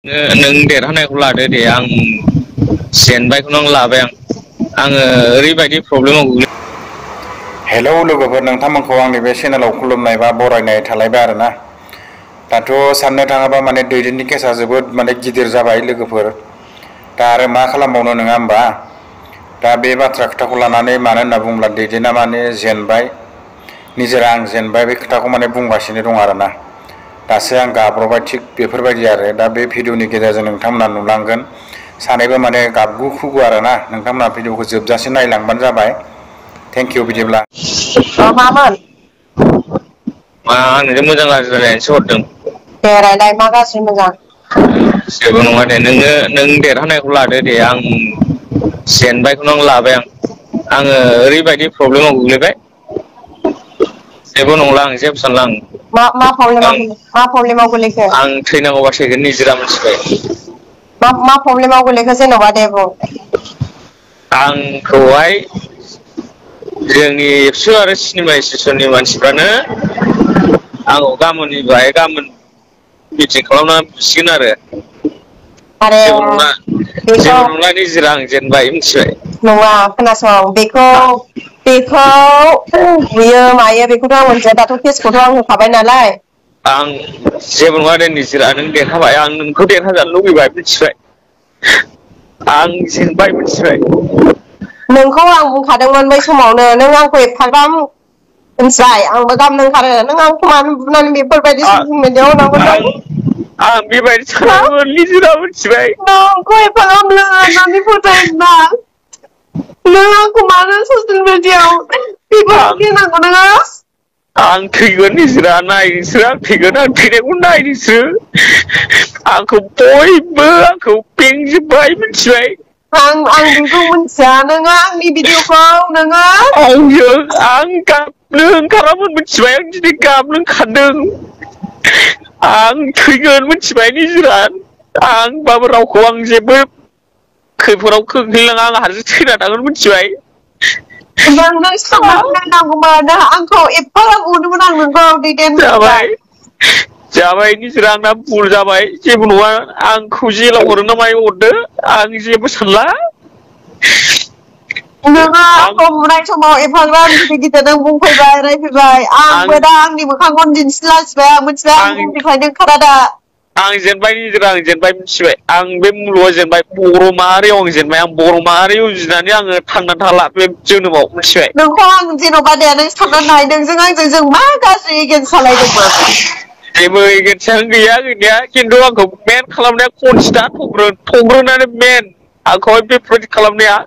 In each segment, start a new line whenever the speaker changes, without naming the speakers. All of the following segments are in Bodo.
नों देरहानायखौ लादो दे आं जेनबायखौनो लाबाय आङो ओरैबायदि प्रब्लेमाव गोग्लैदों।
हेलौ लोगोफोर, नोंथांमोनखौ आंनि बे चेनेलाव खुलुमनाय बा बरायनाय थालायबाय आरोना। दाथ' साननो थाङोबा माने दैदेननि केसा जोबोद माने गिदिर जाबाय लोगोफोर। दा आरो मा खालामबावनो नङा होमबा? दा बे बाथ्रा खोथाखौ लानानै मानो होनना बुङोब्ला दैदेना माने जेनबाय, निजेरा आं जेनबाय बे खोथाखौ माने बुंगासिनो दं आरोना। दासो आं गाब्रबाय, थिग बेफोरबायदि आरो दा बे भिडिअनि गेजेरजों नोंथांमोना नुलांगोन। सानैबो माने गाबगु खुगु आरोना। नोंथांमोना भिडिअखौ जोबजासे नायलांबानो जाबाय। थेंक इउ बिदिब्ला।
मामोन?
मा नोंजों मोजां गाज्रि रायलायनोसो हरदों।
दे रायलाय, मा गाज्रि मोजां?
जेबो नङा दे, नों देरहानायखौ लादो दे आं जेनबायखौनो लाबाय आङो ओरैबायदि प्रब्लेमाव गोग्लैबाय। जेबो नंला आं जेबो सानला
मा प्रब्लेमाव गोलैखो?
आं थैनांगौबा थैगोन निजिरा मोनथिबाय।
मा प्रब्लेमाव गोलैखो जेन'बा दे बुं।
आंखौहाय जोंनि एबसु आरो सिनेमा स्टेसननि मानसिफ्रानो आंखौ गाबोन मिटिं खालामना बुसिगोन आरो।
आरे
जेबो नंला निजिरा आं जेनबाय मिथिबाय।
नङा, खोनासं, बेखौ बुयो मायो बेखौथ' आं मोनथिया। दाथ' केसखौथ' आं होखाबाय नालाय।
आं जेबो नङा दे निजिरा, नों देरहाबाय, आं नोंखौ देरहाजानो लुगैबाय मिथिबाय। आं जेनबाय मिथिबाय।
नोंखौ आं बुंखादोंमोन बै समावनो, नों आंखौ एफाग्राब मिथिबाय, आंबो गाबनो ओंखारो। नों आंखौ मानो बुनानै बेफोरबायदि ससियेल मिडियाआव होनांगौ जाखो?
आं बेबायदि सानाखैमोन निजिरा मिथिबाय।
नोंखौ एफाग्राब लोगो होननानै फोथायोब्ला नों आंखौ मानो ससियेल मिडियाआव बेफोरबायदि होनांगौ नोङो?
आं थैगोन निजिरा, नाय नोंसोर आं थैगोन, आं थैनायखौ नाय नोंसोर। आंखौ बयबो बेंजोब्बाय मिथिबाय।
आं बेखौ मिथिया। नोङो आंनि भिडिअखौ नोङो
आं गाबनो ओंखारामोन मिथिबाय। आं दिनै गाबनो ओंखारदों। आं थैगोन मिथिबाय निजिरा। आंबाबो रावखौ आं जेबो खैफोदाव खोख्लैनाङा, आं हारसिं थैना थागोन मिथिबाय।
नों साननानै नायनांगौमोन, आंखौ एफाग्राब अनोमोन आं नोंखौ दैदेन मिथिबाय।
जाबाय निजिरा, आंना भुल जाबाय, जेबो नङा। आंखौ जेलाव हरो ना मायो हरदो, आं जेबो सानला।
नोङो आंखौ बुनाय समाव एफाग्राब गिदिर गिदिर नों बुंफैबाय, रायफैबाय। आंबो दा आंनि मोखांखौनो दिन्थिलायसिबाय। आं मिथिबाय, आं बुहुमनिफ्रायनो ओंखारा दा।
आं जेनबाय निजिरा, आं जेनबाय मिथिबाय। आं बे मुलुगाव जेनबाय, बर' माहारियाव आं जेनबाय। आं बर' माहारियाव उजिनानै आङो थांनानै थाला बे जोनोमाव मिथिबाय।
नोंखौ आं जेन'बा दे नों साननानै नाय, नोंजों आंजों जों मा गाज्रि एगेन्स्ट खालायदोंमोन?
जेबो एगेन्स्टआनो गैया गैनाया, खिन्थु आंखौ मेन खालामनाया खनजिता थग्रोनानै मेन आंखौहाय बेफोरबायदि खालामनाया।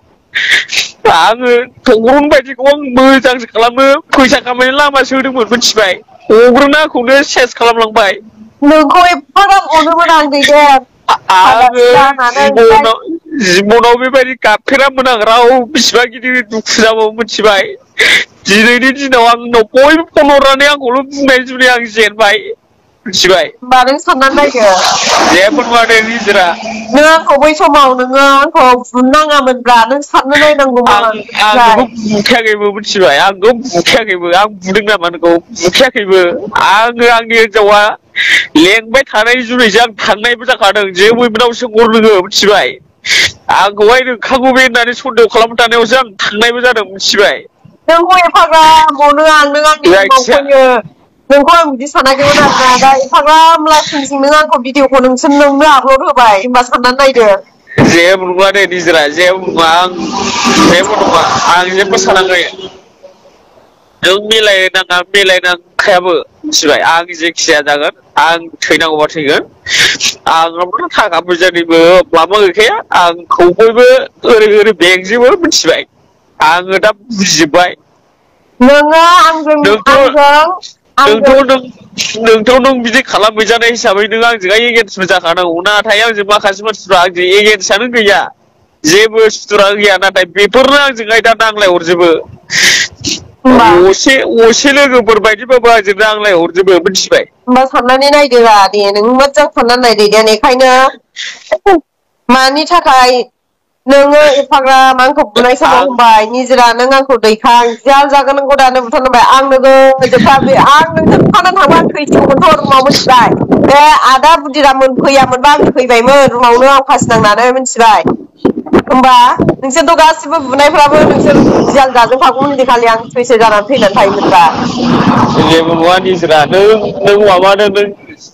आङो थग्रन बायदिखौ आं मोजांसो खालामनो फैसा खामायनायनि लामासो होदोंमोन मिथिबाय। थग्रोना आंखौनो सेस खालामलांबाय।
नोंखौ एफाग्राब अनोमोन आं दैदेन।
आङो जिबनाव बेबायदि गाबफेरामोन। आं बेसेबां गिदिर दुखु जाबाबो मिथिबाय। दिनैनि दिनाव आंनाव बयबो फन हरनानै आंखौल' बुंनाय जुनै आं जेनबाय मिथिबाय।
होमबा नों साननानै नायदो,
जेबो नङा दे निजिरा।
नों आंखौ बै समाव नोङो आंखौ बुनो नाङामोनब्रा, नों साननो नायनांगौमोन
आं नोंखौ बुखायाखैबो मिथिबाय। आं नोंखौ बुखायाखैबो। आं बुदों नामा नोंखौ? बुखायाखैबो। आङो आंनि हिनजावा लेंबाय थानाय जुनैसो आं थांनायबो जाखादों। जोमै मोननाव सोंहर नोङो मिथिबाय। आंखौहाय नोंखागौ बे होननानै सन्देह खालामबाय थानायावसो आं थांनायबो जादों मिथिबाय।
नोंखौ एफाग्राब अनो आं, नों आंनि जिउआव फैयो। नोंखौ आं बिदि सानाखैमोन आरोना। दा एफाग्राब लासिंसिं नों आंखौ भिडिअखौ नोंनो आपलड होबाय, होमबा साननानै नायदो।
जेबो नङा दे निजिरा, जेबो नङा। जेबो नङा, आं जेबो सानाखै। नों मिलायनाङा, मिलायनांखायाबो मिथिबाय। आं जेखि जाया जागोन, आं थैनांगौबा थैगोन। आंनावथ' थाखा फैसानिबो माबा गैखाया। आंखौ बयबो ओरै ओरै बेंजोबो मिथिबाय। आङो दा बुजिजोब्बाय।
नोङो
नोंथ' नों बिदि खालामहैजानाय हिसाबै नों आंजोंहाय एगेन्स्टबो जाखानांगौ। नाथाय आंजों माखासे मानसिफ्रा आंजों एगेन्स्टआनो गैया, जेबो सुथुरा गैया। नाथाय बेफोरनो आंजोंहाय दा नांलाय हरजोबो। असे लोगोफोर बायदिबाबो आंजों नांलाय हरजोबो मिथिबाय।
होमबा साननानै नायदोरा दे, नों मोजां साननानै नायदो दे। बेखायनो मानि थाखाय नोङो एफाग्राब आंखौ बुनाय समाव होनबाय, निजिरा नों आंखौ दैखां, जाल जागोन नोंखौ दानो बुथारनो होनबाय। आं नोगोद जोबखा, आं नोंजों बुथारनानै थांबा आं थैसिगौमोनथ' रुमाव मिथिबाय। बे आदा बुदिरामोन फैयामोनबा आं फैबायमोन रुमावनो आं फासि नांनानै मिथिबाय होमबा नोंसोरथ' गासिबो बुनायफ्राबो नोंसोर जियाल जाजोबखागौमोन दिखालि आं सैसो जानानै थैनानै थायोमोनबा
जेबो नङा निजोरा नों माबानो नों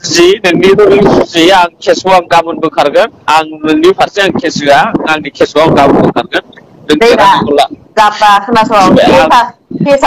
जि नोंनिखौ नों जि आं केसखौ आं गाबोन बोखारगोन आं नोंनि फारसे आं केस होआ आंनि केसखौ आं गाबोन बोखारगोन नों
दैरा
देरहानायखौ ला
जाब्बा खोनासं केसा